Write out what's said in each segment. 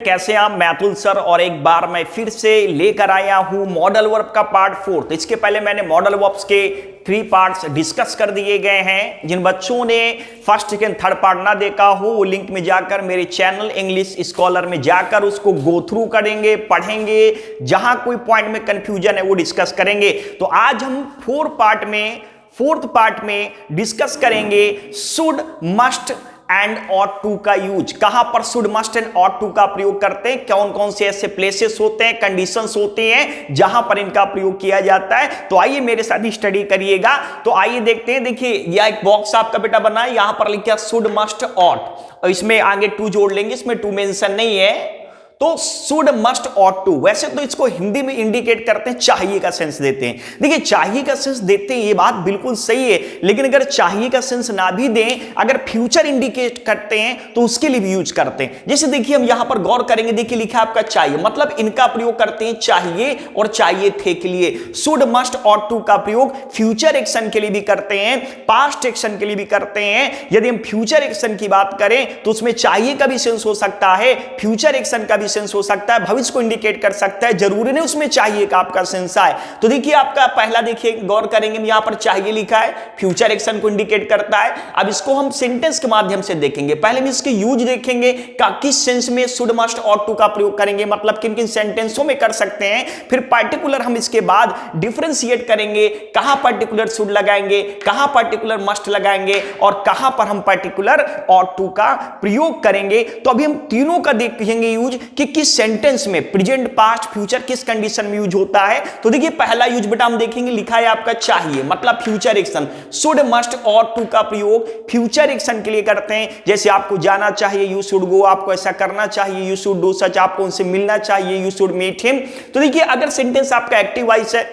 कैसे आप मैं अतुल सर और एक बार मैं फिर से लेकर आया हूं मॉडल वर्ब का पार्ट 4। तो इसके पहले मैंने मॉडल वर्ब्स के 3 पार्ट्स डिस्कस कर दिए गए हैं। जिन बच्चों ने फर्स्ट सेकंड थर्ड पार्ट ना देखा हो वो लिंक में जाकर मेरे चैनल इंग्लिश स्कॉलर में जाकर उसको गो थ्रू करेंगे, पढ़ेंगे, जहां कोई पॉइंट में कंफ्यूजन है वो डिस्कस करेंगे। तो आज हम फोर्थ पार्ट में डिस्कस करेंगे should, must and ought to का यूज। कहां पर should, must and ought to का प्रयोग करते हैं, कौन कौन से ऐसे प्लेसेस होते हैं, कंडीशंस होते हैं जहां पर इनका प्रयोग किया जाता है। तो आइए मेरे साथ स्टडी करिएगा। तो आइए देखते हैं। देखिए यह एक बॉक्स आपका बेटा बना है, यहां पर लिखा शुड, मस्ट, ऑट और इसमें आगे टू जोड़ लेंगे, इसमें टू मेंशन नहीं है। तो शुड, मस्ट, ऑट टू वैसे तो इसको हिंदी में इंडिकेट करते हैं, चाहिए का सेंस देते हैं। देखिए चाहिए का सेंस देते हैं, ये बात बिल्कुल सही है, लेकिन अगर चाहिए का सेंस ना भी दें, अगर फ्यूचर इंडिकेट करते हैं तो उसके लिए भी यूज करते हैं। जैसे देखिए हम यहां पर गौर करेंगे, देखिए लिखा है आपका चाहिए, मतलब इनका प्रयोग करते हैं चाहिए और चाहिए थे के लिए। शुड, मस्ट, ऑट टू का प्रयोग फ्यूचर एक्शन के लिए भी करते हैं, पास्ट एक्शन के लिए भी करते हैं। यदि हम फ्यूचर एक्शन की बात करें तो उसमें चाहिए का भी सेंस हो सकता है, फ्यूचर एक्शन का सेंस हो सकता है, भविष्य को इंडिकेट कर सकता है, जरूरी नहीं उसमें चाहिए का आपका सेंस आए। तो देखिए आपका पहला देखिए गौर करेंगे, यहां पर चाहिए लिखा है, फ्यूचर एक्शन को इंडिकेट करता है। अब इसको हम सेंटेंस के माध्यम से देखेंगे। पहले हम इसके यूज देखेंगे, किस सेंस में शुड, मस्ट, ऑट टू का प्रयोग करेंगे, मतलब किन किन सेंटेंसों में कर सकते हैं। फिर पार्टिकुलर हम इसके बाद डिफरेंशिएट करेंगे, कहां पर्टिकुलर शुड लगाएंगे, कहां पर्टिकुलर मस्ट लगाएंगे और कहां पर हम पर्टिकुलर ऑट टू का प्रयोग करेंगे। तो अभी हम तीनों का देखेंगे यूज कि किस सेंटेंस में प्रेजेंट, पास्ट, फ्यूचर किस कंडीशन में यूज होता है। तो देखिए पहला यूज बेटा हम देखेंगे, लिखा है आपका चाहिए, मतलब future action. Should, must, ought to का प्रयोग फ्यूचर एक्शन के लिए करते हैं। जैसे आपको जाना चाहिए, यू शुड गो, आपको ऐसा करना चाहिए, यू शुड डू सच, आपको उनसे मिलना चाहिए, यू शुड मीट हिम। तो देखिए अगर सेंटेंस आपका एक्टिव वॉइस है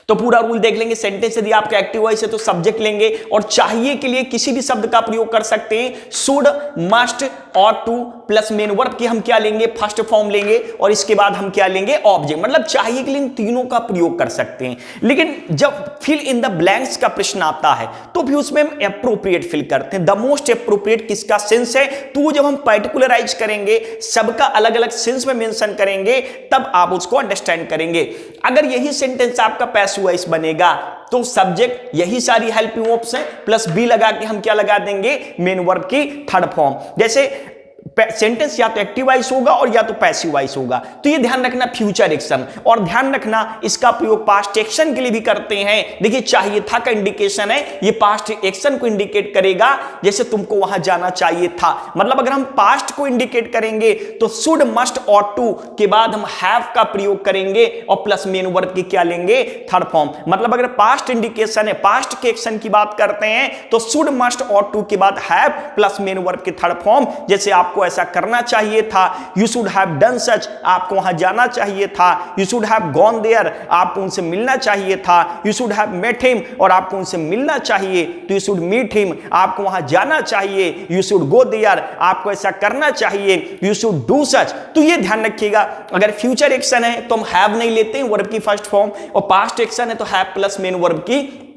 तो पूरा रूल देख लेंगे। सेंटेंस यदि आपका एक्टिव वॉइस है तो सब्जेक्ट लेंगे और चाहिए के लिए किसी भी शब्द का प्रयोग कर सकते हैं। Should, must, ought to plus main verb की हम क्या लेंगे, फर्स्ट फॉर्म लेंगे और इसके बाद हम क्या लेंगे, ऑब्जेक्ट। मतलब चाहिए के लिए इन तीनों का प्रयोग कर सकते हैं। लेकिन जब फिल इन द ब्लैंक्स का प्रश्न आता है तो भी उसमें हम एप्रोप्रिएट फिल करते हैं। द मोस्ट एप्रोप्रिएट किसका सेंस है, तो जब हम पर्टिकुलराइज करेंगे, सबका अलग अलग सेंस में मेंशन करेंगे, तब आप उसको अंडरस्टैंड करेंगे। अगर यही सेंटेंस आपका पैसिव वॉइस बनेगा तो सब्जेक्ट यही सारी हेल्पिंग वर्ब्स हैं प्लस बी लगा के हम क्या लगा देंगे, मेन वर्ब की थर्ड फॉर्म। जैसे सेंटेंस या तो एक्टिव वॉइस होगा और या तो पैसिव वॉइस होगा। तो ये ध्यान रखना फ्यूचर एक्शन, और ध्यान रखना इसका प्रयोग पास्ट एक्शन के लिए भी करते हैं। देखिए चाहिए था का इंडिकेशन है, ये पास्ट एक्शन को इंडिकेट करेगा। जैसे तुमको वहां जाना चाहिए था, मतलब अगर हम पास्ट को इंडिकेट करेंगे तो शुड, मस्ट, ऑट टू के बाद हम हैव का प्रयोग करेंगे और प्लस मेन वर्ब की क्या लेंगे, थर्ड फॉर्म। मतलब अगर पास्ट इंडिकेशन है, पास्ट के एक्शन की बात करते हैं तो शुड, मस्ट, ऑट टू के बाद हैव प्लस मेन वर्ब की थर्ड फॉर्म। जैसे आपको ऐसा करना चाहिए था, you should have done such, आपको वहां जाना चाहिए था। You should have gone there, आपको उनसे मिलना चाहिए था। You should have met him, और आपको उनसे मिलना चाहिए तो यू शुड मीट हिम, आपको वहां जाना चाहिए। यू शुड गो देयर, आपको ऐसा करना चाहिए। You should do such. तो ये ध्यान रखिएगा, अगर फ्यूचर एक्शन है तो हम हैव नहीं लेते हैं वर्ब की फर्स्ट फॉर्म, और पास्ट एक्शन है तो हैव प्लस मेन वर्ब की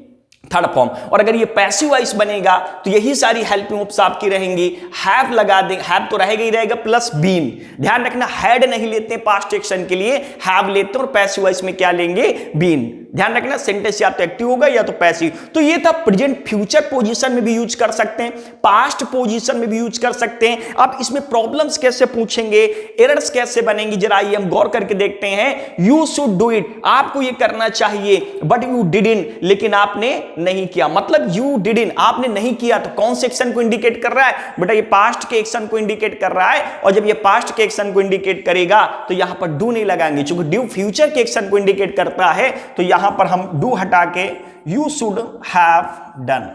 थर्ड फॉर्म। और अगर ये पैसिव वॉइस बनेगा तो यही सारी हेल्पिंग वर्ब्स आपकी रहेंगी, हैव लगा देंगे, हैव तो रहेगा ही रहेगा प्लस बीन। ध्यान रखना हैड नहीं लेते हैं पास्ट एक्शन के लिए, हैव लेते हैं और पैसिव वॉइस में क्या लेंगे, बीन। ध्यान रखना सेंटेंस या तो एक्टिव होगा या तो पैसिव। तो ये था प्रेजेंट, फ्यूचर पोजीशन में भी यूज कर सकते हैं, पास्ट पोजीशन में भी यूज कर सकते हैं। अब इसमें प्रॉब्लम्स कैसे पूछेंगे, एरर्स कैसे बनेंगी, जरा ये हम गौर करके देखते हैं। यू शुड डू इट, आपको ये करना चाहिए, बट यू डिडंट, लेकिन आपने नहीं किया। मतलब यू डिडंट, आपने नहीं किया, तो कौन से एक्शन को इंडिकेट कर रहा है बेटा, ये पास्ट के एक्शन को इंडिकेट कर रहा है। और जब ये पास्ट के एक्शन को इंडिकेट करेगा तो यहां पर डू नहीं लगाएंगे, क्योंकि डू फ्यूचर के एक्शन को इंडिकेट करता है। तो यहां पर हम डू हटा के you should have done,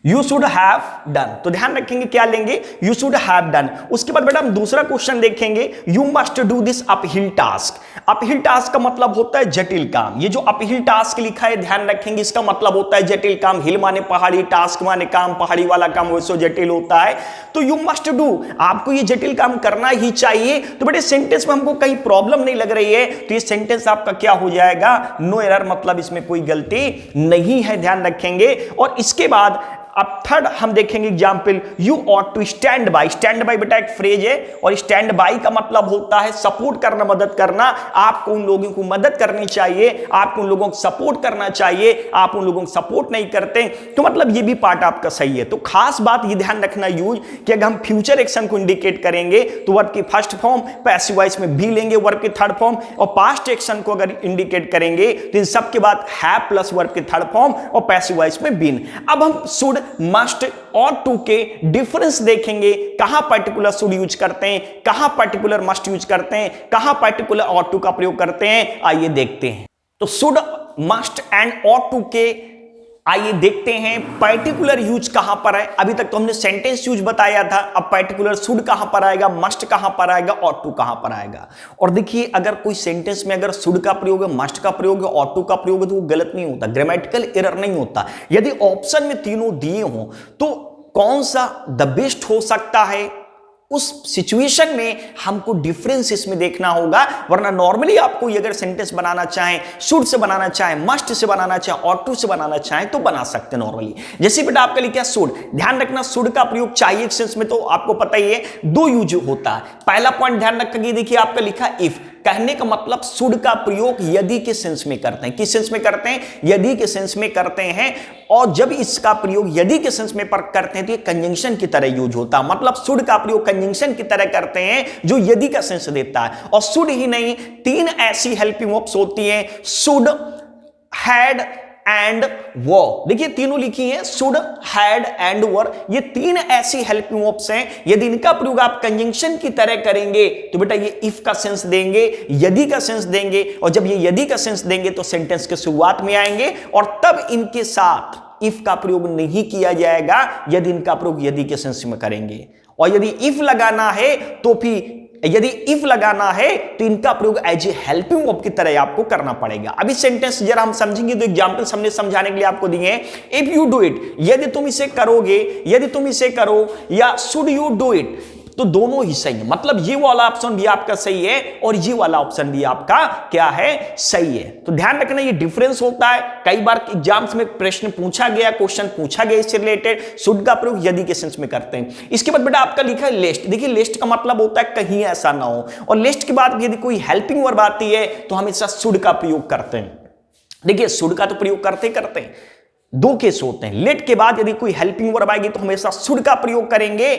you should have done. तो ध्यान रखेंगे क्या लेंगे, यू शुड हैव डन। उसके बाद बेटा हम दूसरा क्वेश्चन देखेंगे, you must do this uphill task. Uphill task का मतलब होता है जटिल काम। ये जो अपहिल टास्क लिखा है ध्यान रखेंगे, इसका मतलब होता है जटिल काम। हिल माने पहाड़ी, टास्क माने काम, पहाड़ी वाला काम वैसे जटिल होता है। तो यू मस्ट डू, आपको ये जटिल काम करना ही चाहिए। तो बेटे सेंटेंस में हमको कहीं प्रॉब्लम नहीं लग रही है तो ये सेंटेंस आपका क्या हो जाएगा, नो एरर, मतलब इसमें कोई गलती नहीं है, ध्यान रखेंगे। और इसके बाद अब थर्ड हम देखेंगे example, you ought to stand by. Stand by बेटा एक फ्रेज है और स्टैंड बाई का मतलब होता है सपोर्ट करना, मदद करना। आपको उन लोगों को मदद करनी चाहिए, आपको उन लोगों को सपोर्ट करना चाहिए, आप उन लोगों को सपोर्ट नहीं करते, तो मतलब ये भी पार्ट आपका सही है। तो खास बात ये ध्यान रखना यूज कि अगर हम फ्यूचर एक्शन को इंडिकेट करेंगे तो वर्ब की फर्स्ट फॉर्म, पैसिव वॉइस में भी लेंगे वर्ब की थर्ड फॉर्म, और पास्ट एक्शन को अगर इंडिकेट करेंगे तो इन सब के बाद हैव प्लस वर्ब की थर्ड फॉर्म और पैसिव वॉइस में बीन। अब हम शुड, मस्ट और टू के डिफरेंस देखेंगे, कहां पर्टिकुलर शुड यूज करते हैं, कहां पर्टिकुलर मस्ट यूज करते हैं, कहां पर्टिकुलर और टू का प्रयोग करते हैं, आइए देखते हैं। तो शुड, मस्ट एंड और टू के आइए देखते हैं पर्टिकुलर यूज कहां पर है। अभी तक तो हमने सेंटेंस यूज बताया था, अब पर्टिकुलर शुड कहां पर आएगा, मस्ट कहां पर आएगा, और टू कहां पर आएगा। और देखिए अगर कोई सेंटेंस में अगर शुड का प्रयोग है, मस्ट का प्रयोग है, और टू का प्रयोग है तो वो गलत नहीं होता, ग्रामेटिकल एरर नहीं होता। यदि ऑप्शन में तीनों दिए हों तो कौन सा द बेस्ट हो सकता है, उस सिचुएशन में हमको डिफरेंस इसमें देखना होगा। वरना नॉर्मली आपको अगर सेंटेंस बनाना चाहें, शुड से बनाना चाहें, मस्ट से बनाना चाहें, और टू से बनाना चाहें तो बना सकते हैं नॉर्मली। जैसे बेटा आपका लिखा शुड, ध्यान रखना शुड का प्रयोग चाहिए सेंस में तो आपको पता ही है दो यूज होता है। पहला पॉइंट ध्यान रखिए, देखिए आपका लिखा इफ, कहने का मतलब शुड का प्रयोग यदि के सेंस में करते हैं। किस सेंस में करते हैं? यदि के सेंस में करते हैं। और जब इसका प्रयोग यदि के सेंस में करते हैं तो ये कंजंक्शन की तरह यूज होता है, मतलब शुड का प्रयोग कंजंक्शन की तरह करते हैं जो यदि का सेंस देता है। और शुड ही नहीं, तीन ऐसी हेल्पिंग वर्ब्स होती हैं, शुड, हैड एंड वर। देखिए तीनों लिखी है, शुड, हैड एंड वर, ये तीन ऐसी हेल्पिंग वर्ब्स हैं। यदि इनका प्रयोग आप कंजंक्शन की तरह करेंगे तो बेटा ये इफ का सेंस देंगे, यदि का सेंस देंगे, और जब ये यदि का सेंस देंगे तो सेंटेंस के शुरुआत में आएंगे, और तब इनके साथ इफ का प्रयोग नहीं किया जाएगा यदि इनका प्रयोग यदि के सेंस में करेंगे। और यदि इफ लगाना है तो फिर यदि इफ लगाना है तो इनका प्रयोग एज ए हेल्पिंग वर्ब की तरह आपको करना पड़ेगा। अभी सेंटेंस जरा हम समझेंगे तो एग्जांपल्स हमने समझाने के लिए आपको दिए हैं। इफ यू डू इट, यदि तुम इसे करोगे, यदि तुम इसे करो, या शुड यू डू इट, तो दोनों ही सही है। मतलब ये वाला ऑप्शन भी आपका सही है और ये वाला ऑप्शन भी आपका क्या है, सही है। तो ध्यान रखना ये डिफरेंस होता है। कई बार एग्जाम्स में प्रश्न पूछा गया, क्वेश्चन पूछा गया इससे रिलेटेड, शुड का प्रयोग यदि के सेंस में करते हैं। इसके बाद बेटा आपका लिखा है लिस्ट। देखिए लिस्ट का मतलब होता है कहीं ऐसा ना हो, और लिस्ट के बाद यदि कोई हेल्पिंग वर्ब आती है तो हमेशा शुड का प्रयोग करते हैं। देखिए शुड का तो प्रयोग करते हैं, दो केस होते हैं। लेट के बाद यदि कोई हेल्पिंग वर्ब आएगी तो हमेशा शुड का प्रयोग करेंगे,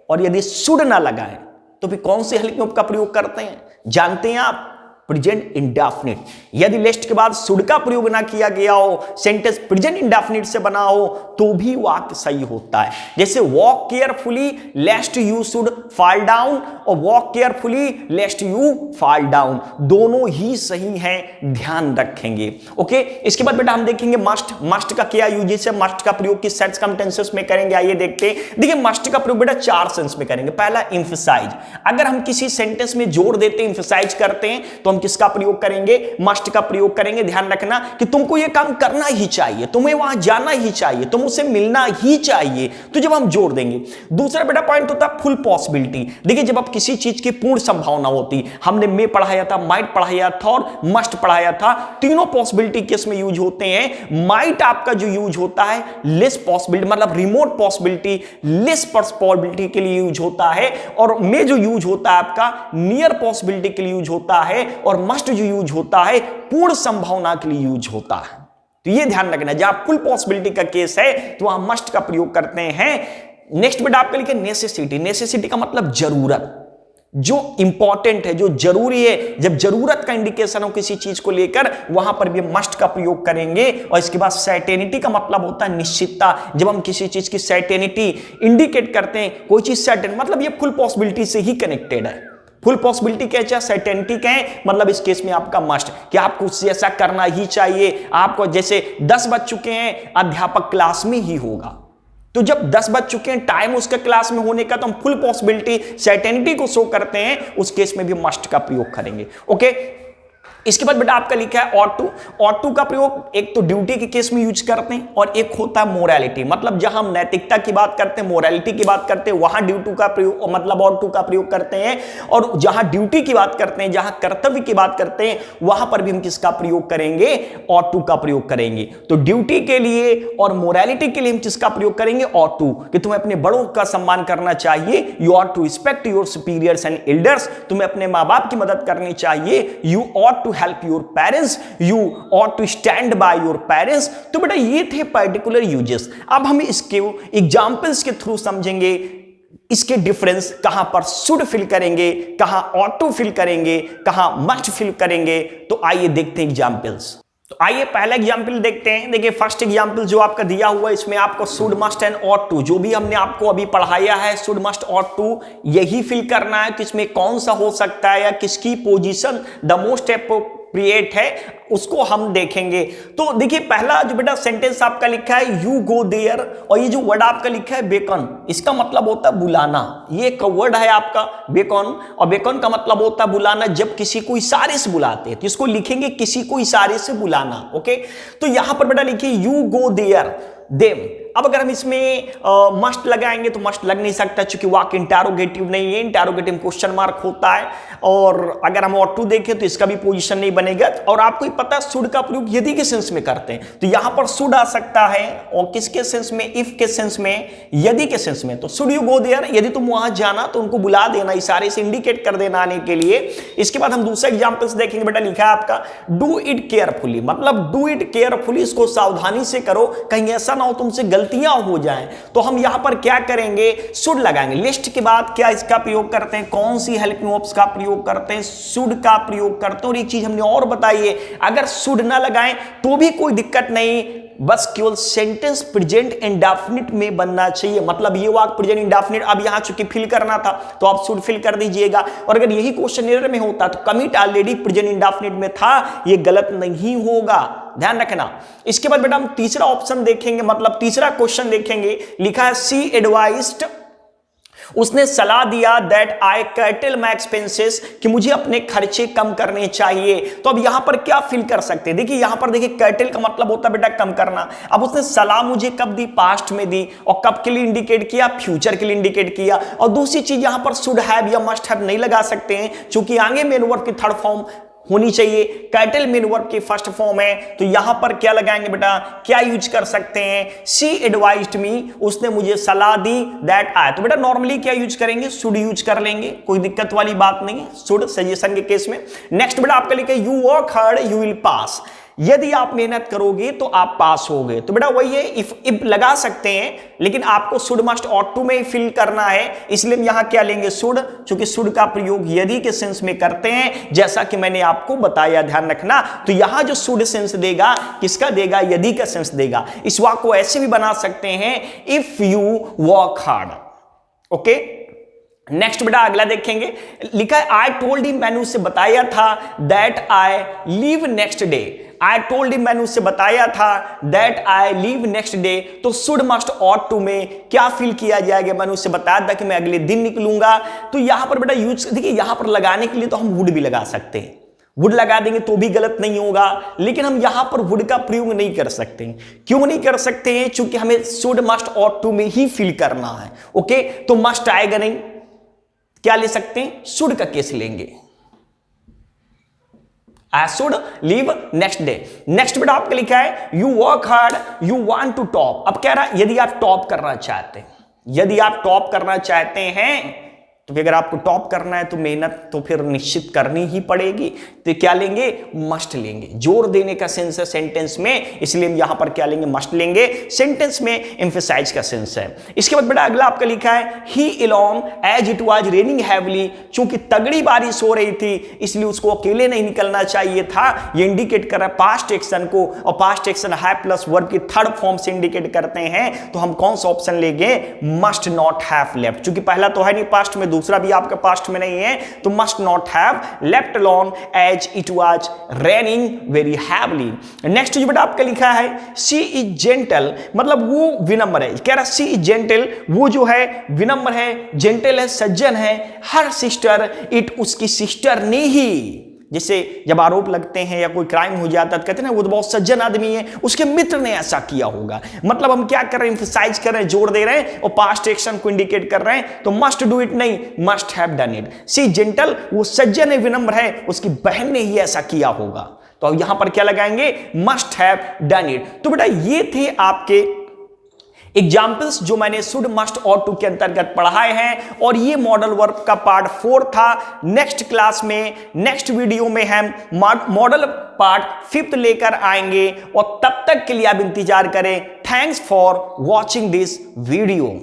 और यदि शुड ना लगाएं तो फिर कौन से हेल्पिंग वर्ब का प्रयोग करते हैं, जानते हैं आप? Present indefinite. यदि लिस्ट के बाद शुड का प्रयोग ना किया गया हो, सेंटेंस प्रेजेंट इंडेफिनिट से बना हो, तो भी वाक्य सही होता है। जैसे walk carefully lest you should fall down, और walk carefully lest you fall down, दोनों ही सही हैं, ध्यान रखेंगे। ओके, इसके बाद बेटा हम देखेंगे मस्ट। मस्ट का क्या यूज है, मस्ट का प्रयोग किस सर्कमस्टेंसेस में करेंगे, आइए देखते हैं। देखिए मस्ट का प्रयोग बेटा चार सेंस में करेंगे। पहला एम्फसाइज, अगर हम किसी सेंटेंस में जोर देते हैं, एम्फसाइज करते हैं, तो किसका प्रयोग करेंगे, मस्ट का प्रयोग करेंगे। ध्यान रखना कि तुमको यह काम करना ही चाहिए, तुम्हें वहां जाना ही चाहिए, तुम उससे मिलना ही चाहिए, तो जब हम जोड़ देंगे। दूसरा बेटा पॉइंट होता है फुल पॉसिबिलिटी। देखिए जब आप किसी चीज की पूर्ण संभावना होती, हमने मे पढ़ाया था, माइट पढ़ाया था और मस्ट पढ़ाया था, तीनों पॉसिबिलिटी केस में यूज होते हैं। माइट आपका जो यूज होता है लेस पॉसिबिलिटी, मतलब रिमोट पॉसिबिलिटी, लेस पॉसिबिलिटी के लिए यूज होता है, और मे जो यूज होता है आपका नियर पॉसिबिलिटी के लिए यूज होता है, और मस्ट जो यूज होता है पूर्ण संभावना के लिए यूज होता है। तो ये ध्यान रखना, जहां फुल पॉसिबिलिटी का केस है तो वहां मस्ट का प्रयोग करते हैं। नेक्स्ट बेटा आपके लिए नेसेसिटी। नेसेसिटी का मतलब जरूरत, जो इंपॉर्टेंट है, जो जरूरी है, जब जरूरत का इंडिकेशन हो किसी चीज को लेकर, वहां पर भी मस्ट का प्रयोग करेंगे। और इसके बाद सर्टेनिटी का मतलब होता है निश्चितता, जब हम किसी चीज की सर्टेनिटी इंडिकेट करते हैं, कोई चीज सर्टेन, मतलब ये फुल पॉसिबिलिटी से ही कनेक्टेड है। फुल पॉसिबिलिटी क्या है, सर्टेनिटी क्या है, मतलब इस केस में आपका मस्ट, कि आपको उससे ऐसा करना ही चाहिए। आपको जैसे 10 बज चुके हैं, अध्यापक क्लास में ही होगा, तो जब 10 बज चुके हैं, टाइम उसका क्लास में होने का, तो हम फुल पॉसिबिलिटी सर्टेनिटी को शो करते हैं, उस केस में भी मस्ट का प्रयोग करेंगे। ओके, इसके बाद बेटा आपका लिखा है ऑट टू। ऑट टू का प्रयोग एक तो ड्यूटी के केस में यूज करते हैं और एक होता है मोरालिटी, मतलब जहां हम नैतिकता की बात करते हैं, मोरालिटी की बात करते हैं, वहां ड्यू टू का प्रयोग मतलब ऑट टू का प्रयोग करते हैं। और जहां ड्यूटी की बात करते हैं, जहां कर्तव्य की बात करते हैं, वहां पर भी हम किसका प्रयोग करेंगे? ऑट टू का प्रयोग करेंगे। तो ड्यूटी के लिए और मोरालिटी के लिए हम किसका प्रयोग करेंगे? ऑट टू, कि तुम्हें अपने बड़ों का सम्मान करना चाहिए। You ought to respect your superiors and elders, तुम्हें अपने मां बाप की मदद करनी चाहिए। You ought to help your parents, you ought to stand by your parents. तो बेटा ये थे पर्टिकुलर यूजेस। अब हम इसके एग्जांपल्स के थ्रू समझेंगे इसके डिफरेंस, कहां पर शुड फिल करेंगे, कहां ऑट टू फिल करेंगे, कहां मस्ट फिल करेंगे। तो आइए देखते हैं एग्जांपल्स। तो आइए पहला एग्जांपल देखते हैं। देखिए फर्स्ट एग्जांपल जो आपका दिया हुआ है, इसमें आपको should must and ought to, जो भी हमने आपको अभी पढ़ाया है शुड मस्ट ऑट टू, यही फिल करना है कि इसमें कौन सा हो सकता है या किसकी पोजीशन द मोस्ट अप्रोप्रिएट है, उसको हम देखेंगे। तो देखिए पहला जो बेटा सेंटेंस आपका लिखा है यू गो देयर, और ये जो वर्ड आपका लिखा है बेकन, इसका मतलब होता है बुलाना। ये एक वर्ड है आपका बेकन, और बेकन का मतलब होता है बुलाना। जब किसी को इशारे से बुलाते हैं तो इसको लिखेंगे किसी को इशारे से बुलाना। ओके, तो यहां पर बेटा लिखिए यू गो देयर देम। अब अगर हम इसमें मस्ट लगाएंगे तो मस्ट लग नहीं सकता, क्योंकि वाक्य इंटरोगेटिव नहीं है, इंटरोगेटिव क्वेश्चन मार्क होता है। और अगर हम ऑट टू देखें तो इसका भी पोजीशन नहीं बनेगा। और आपको ही पता है शुड का प्रयोग यदि के सेंस में करते हैं, तो यहां पर शुड आ सकता है, और किसके सेंस में? इफ के सेंस में, यदि के सेंस में। तो शुड यू गो देयर, यदि तुम वहां जाना तो उनको बुला देना, इशारे से इंडिकेट कर देना आने के लिए। इसके बाद हम दूसरा एग्जांपल्स देखेंगे। बेटा लिखा है आपका डू इट केयरफुली, मतलब डू इट केयरफुली, इसको सावधानी से करो, कहीं ऐसा ना हो तुमसे गलतियां हो जाएं। तो हम यहां पर क्या करेंगे? शुड लगाएंगे। लिस्ट के बाद क्या इसका प्रयोग करते हैं? कौन सी हेल्पिंग वर्ब्स का प्रयोग करते हैं? शुड का प्रयोग करते हैं। और एक चीज हमने और बताई है, अगर शुड ना लगाएं तो भी कोई दिक्कत नहीं, बस केवल सेंटेंस प्रेजेंट इंडेफिनिट में बनना चाहिए। मतलब ये वाक्य प्रेजेंट इंडेफिनिट, अब यहां चूंकि फिल करना था तो आप शुड फिल कर दीजिएगा। और अगर यही क्वेश्चन एरर में होता तो कमिट ऑलरेडी प्रेजेंट इंडेफिनिट में था, ये गलत नहीं होगा, ध्यान रखना। इसके बाद बेटा हम तीसरा ऑप्शन देखेंगे, मतलब तीसरा क्वेश्चन देखेंगे। लिखा है सी एडवाइज्ड, उसने सलाह दिया that I cartel my expenses, कि मुझे अपने खर्चे कम करने चाहिए। तो अब यहां पर क्या फिल कर सकते हैं? देखिए यहां पर देखिए कर्टेल का मतलब होता है बेटा कम करना। अब उसने सलाह मुझे कब दी? पास्ट में दी। और कब के लिए इंडिकेट किया? फ्यूचर के लिए इंडिकेट किया। और दूसरी चीज यहां पर शुड हैव या मस्ट हैव नहीं लगा सकते हैं, क्योंकि आगे मेन वर्ब की थर्ड फॉर्म होनी चाहिए। कैटल मेन वर्ब की फर्स्ट फॉर्म है, तो यहां पर क्या लगाएंगे बेटा? क्या यूज कर सकते हैं? सी एडवाइज्ड मी, उसने मुझे सलाह दी, दैट आई। तो बेटा नॉर्मली क्या यूज करेंगे? शुड यूज कर लेंगे, कोई दिक्कत वाली बात नहीं, शुड सजेशन के केस में। नेक्स्ट बेटा आपका लिखा है you work hard you will pass, यदि आप मेहनत करोगे तो आप पास होगे। तो बेटा वही है, इफ लगा सकते हैं, लेकिन आपको शुड मस्ट ऑट टू में ही फिल करना है, इसलिए हम यहां क्या लेंगे? शुड, क्योंकि शुड का प्रयोग यदि के सेंस में करते हैं, जैसा कि मैंने आपको बताया, ध्यान रखना। तो यहां जो शुड सेंस देगा, किसका देगा? यदि का सेंस देगा। इस वाक्य को ऐसे भी बना सकते हैं, if you work hard. Okay, next बेटा अगला देखेंगे। लिखा है आई टोल्ड हिम, मैंने उससे बताया था, that I leave next day. I told him, मैंने उससे बताया था, that I leave next day. तो शुड मस्ट ऑट टू में क्या फिल किया जाएगा? मैंने उससे बताया था कि मैं अगले दिन निकलूंगा। तो यहां पर बेटा यूज देखिए, यहां पर लगाने के लिए तो हम वुड भी लगा सकते हैं, वुड लगा देंगे तो भी गलत नहीं होगा, लेकिन हम यहां पर वुड का प्रयोग नहीं कर सकते हैं। क्यों नहीं कर सकते हैं? क्योंकि हमें शुड मस्ट ऑट टू में ही फिल करना है। ओके, तो मस्ट आएगा नहीं, क्या ले सकते हैं? शुड का केस लेंगे, I should leave next day। Next बेटा आपका लिखा है you work hard you want to top. अब कह रहा है यदि आप टॉप करना चाहते हैं, यदि आप टॉप करना चाहते हैं, तो अगर आपको टॉप करना है तो मेहनत तो फिर निश्चित करनी ही पड़ेगी। तो क्या लेंगे? मस्ट लेंगे। जोर देने का सेंस है सेंटेंस में, इसलिए हम यहां पर क्या लेंगे? मस्ट लेंगे। सेंटेंस में एम्फेसाइज का सेंस है। इसके बाद बेटा अगला आपका लिखा है he alone as it was raining heavily, चूंकि तगड़ी बारिश हो रही थी इसलिए उसको अकेले नहीं निकलना चाहिए था। ये इंडिकेट कर रहा है पास्ट एक्शन को, और past action have plus verb की थर्ड फॉर्म से इंडिकेट करते हैं। तो हम कौन सा ऑप्शन लेंगे? मस्ट नॉट हैव लेफ्ट, क्योंकि पहला तो है नहीं पास्ट में, दूसरा भी आपके पास्ट में नहीं है, तो must not have left alone as it was raining very heavily. Next जो बेटा आपका लिखा है शी इज जेंटल, मतलब वो विनम्र है। कह रहा शी इज जेंटल, वो जो है विनम्र है, जेंटल है, सज्जन है। हर सिस्टर, इट उसकी सिस्टर ने ही, जैसे जब आरोप लगते हैं या कोई क्राइम हो जाता है तो कहते हैं ना वो तो बहुत सज्जन आदमी है, उसके मित्र ने ऐसा किया होगा। मतलब हम क्या कर रहे हैं, एम्फसाइज कर रहे हैं, जोर दे रहे हैं और पास्ट एक्शन को इंडिकेट कर रहे हैं। तो मस्ट डू इट नहीं, must have done it. See gentle, वो सज्जन है, विनम्र है, उसकी बहन ने ही ऐसा किया होगा। तो अब यहां पर क्या लगाएंगे, मस्ट हैव डन इट। तो बेटा ये थे आपके एग्जाम्पल्स जो मैंने शुड, मस्ट और टू के अंतर्गत पढ़ाए हैं, और ये मॉडल वर्ब का पार्ट 4 था। नेक्स्ट क्लास में, नेक्स्ट वीडियो में हम मॉडल पार्ट 5 लेकर आएंगे, और तब तक के लिए आप इंतजार करें। Thanks for watching this video.